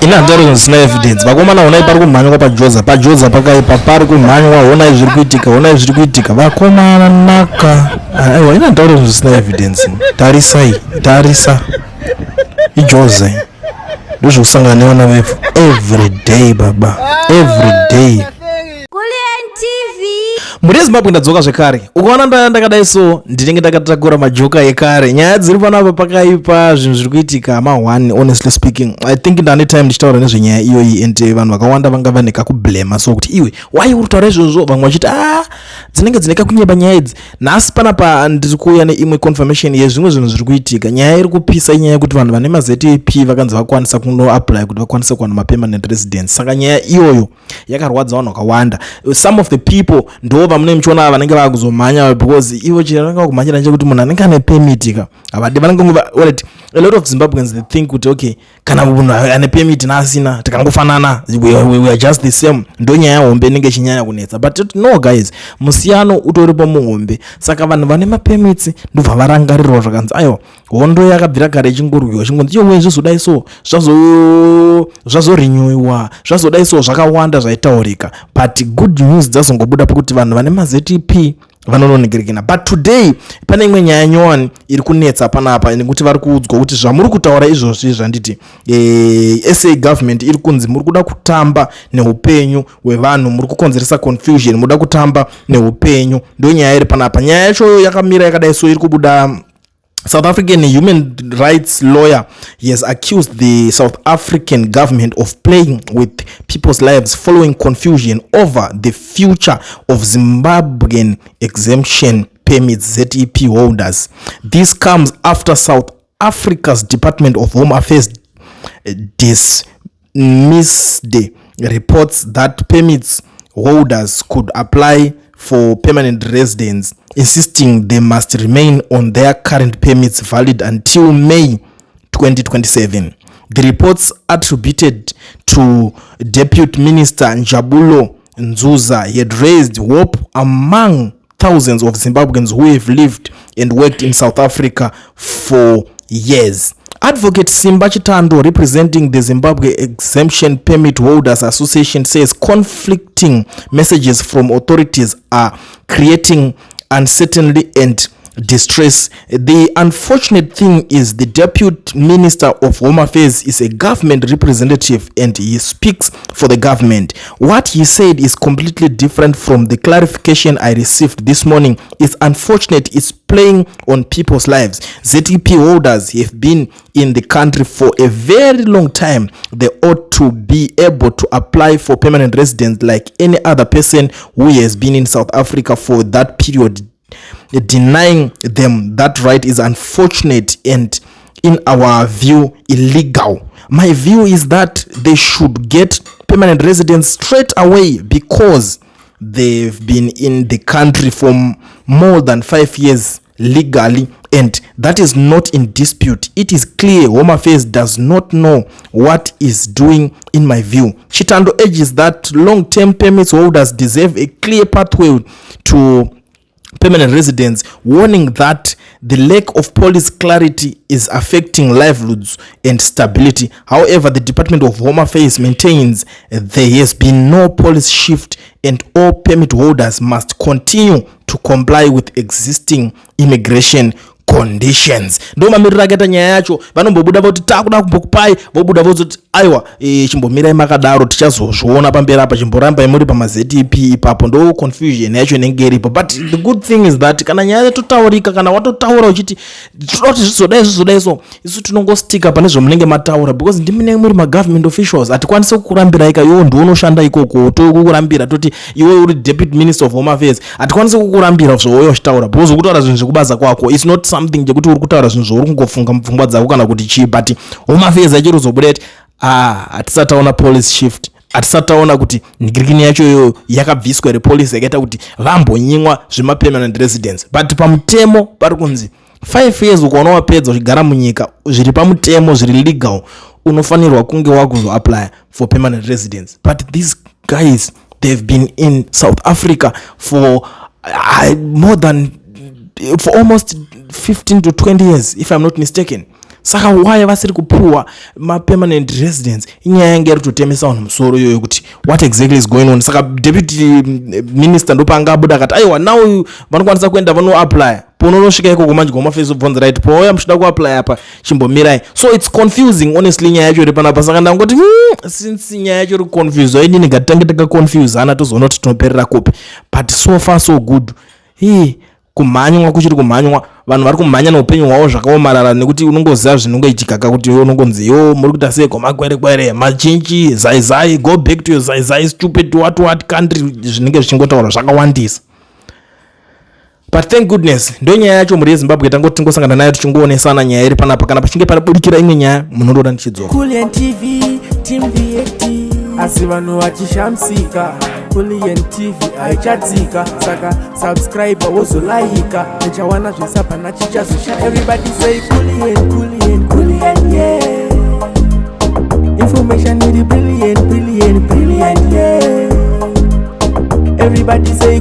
ina ndaro zisina evidence vakomana Honai pari kumhanywa pajoza pakaipa pari kumhanywa Honai zviri kuitika vakomana naka aiwa ina ndaro zisina evidence tarisa ijoza ndozvokusangana nevana vefu every day baba every day. Muri Zimbabwe ndadzoka zvekare. Ukaona ndakadai so ndinenge ndakatakura majoka ekare. Nyaya dziri panapa pakaipa zvinhu zviri kuitika ma1 honestly speaking. I think ndane time ndichitaura nezvenyaya iyoyi ende vanhu vakawanda vanga vane kakublema so kuti iwe why uri kutaura izvozvo vamwe vachiti dzinenge dzine kakunyeba nyaya idzi. Nhasi panapa ndiri kuuya neimwe confirmation yezvimwe zvinhu zviri kuitika. Nyaya iri kupisa inyaya yekuti vanhu vane maZTP vakanzi vakwanisa kuno apply kuti vakwanise kuwana ma-permanent residence. Saka nyaya iyoyo yakarwadza vanhu vakawanda. Some of the people ndo vamune mchona vanenge vakuzomhanya because ivo chiranga kumhanyira nje munhu anenge ane permit ka avadi vanenge a lot of Zimbabweans they think kuti okay kana munhu ane permit nasina tikangofanana we are just the same. Ndo nyaya hombe inenge chinyanya kunetsa but no guys musiyano utoripo muhombe. Saka vanhu vane ma permits ndobva varangarirwa zvakanzi ayo hondo yakabvira kare chingurwiwa chingonzi iwe zvizodai so zvazorenewiwa zvazodai so zvakawanda zvaitaurika but good news dzazongobuda kuti vanhu vane maZTP vanononekerekena. But today pane imwe nyaya nyowani iri kunetsa panapa nekuti vari kuudzwa kuti zvamuri kutaura izvozvi zvanditi SA government iri kunzi muri kuda kutamba neupenyu hwevanhu, muri kukonzeresa confusion, muri kuda kutamba neupenyu. Ndo nyaya iri panapa. Nyaya yacho yakamira yakadai so iri kubuda. South African human rights lawyer, he has accused the South African government of playing with people's lives following confusion over the future of Zimbabwean exemption permits ZEP holders. This comes after South Africa's Department of Home Affairs dismissed reports that permits holders could apply for permanent residence, insisting they must remain on their current permits valid until May 2027. The reports attributed to Deputy Minister Njabulo Nzuza. He had raised hope among thousands of Zimbabweans who have lived and worked in South Africa for years. Advocate Simba Chitando, representing the Zimbabwe Exemption Permit Holders Association, says conflicting messages from authorities are creating uncertainty and distress. The unfortunate thing is the Deputy Minister of Home Affairs is a government representative and he speaks for the government. What he said is completely different from the clarification I received this morning. It's unfortunate. It's playing on people's lives. ZEP holders have been in the country for a very long time. They ought to be able to apply for permanent residence like any other person who has been in South Africa for that period. Denying them that right is unfortunate and, in our view, illegal. My view is that they should get permanent residence straight away because they've been in the country for more than 5 years legally, and that is not in dispute. It is clear Home Affairs does not know what is doing, in my view. Chitando urges that long-term permits holders deserve a clear pathway to permanent residents, warning that the lack of policy clarity is affecting livelihoods and stability. However, the Department of Home Affairs maintains there has been no policy shift and all permit holders must continue to comply with existing immigration conditions. Ndo mamirira akaita nyaya yacho vanombobuda voti takuda kumbokupai vobuda vozoti aiwa chimbomirai makadaro tichazozviona pamberi apa chimboramba muri pamaZTP ipapo. Ndo confusion yacho inenge iripo. But the good thing is that kana nyaya yatotaurika kana watotaura uchiti toti zvizodai so isu tinongostika pane zvomunenge mataura because ndimine muri ma-government officials hatikwanise kukurambira ika iwo ndiwo unoshanda ikoko tokukurambira toti iwe uri Deputy Minister of Home Affairs hatikwanise kukurambira zvowoyo uchitaura because ukutaura zvinhu zvekubaza kwako it's not something chekuti uri kutaura zvinhu zvouri kungofunga mupfungwa dzako kana kuti chii. But Home Affairs achiri zobuda kuti hatisataona policy shift, hatisataona kuti ngirikini yacho iyoyo yakabviswa ere policy yakaita kuti vambonyimwa zvema-permanent residence. But pamutemo pari kunzi 5 years ukaona wapedza uchigara munyika zviri pamutemo zviri legal unofanirwa kunge wakuzoapply for permanent residence. But these guys, they've been in South Africa for almost 15 to 20 years if I'm not mistaken. saka why vasiri kupuwa ma-permanent residence inyaya yange yari kutotemesa vanhu musoro iyoyo kuti what exactly is going on. Saka deputy minister ndopanga abuda akati aiwa now vanokwanisa kuenda vanoapply pononosvika ikoko manje kwamafesi obvonza right pouya muchida kuapply apa chimbomirai. So it's confusing honestly nyaya yacho iri panapa. Saka ndangoti since nyaya yacho iri kuconfuse aidini ngatitange takaconfusana tozoona kuti tinoperera kupi, but so far so good. Kumhanywa kuchiri kumhanywa, vanhu vari kumhanya neupenyu hwavo zvakaomarara nekuti unongoziva zvinongoitika kuti unongonzi muri kuita sei kwamakwere machinchi zaizai go back to your zaizai stupid what country zvinenge zvichingotaura zvakawandisa. But thank goodness ndo nyaya yacho muri yeZimbabwe tangoti tingosangana nayo tichingoonesana nyaya iri panapa. Kana pachinge parabudikira imwe nyaya munondoda ndichidzoka. Kulian TV team asi vanhu vachishamsika. Kulian TV haichadzika, saka subscribe wozolaika nechawana zvisapana chichazosha. Everybody say Kulian yeah. Information is brilliant yeah. Everybody say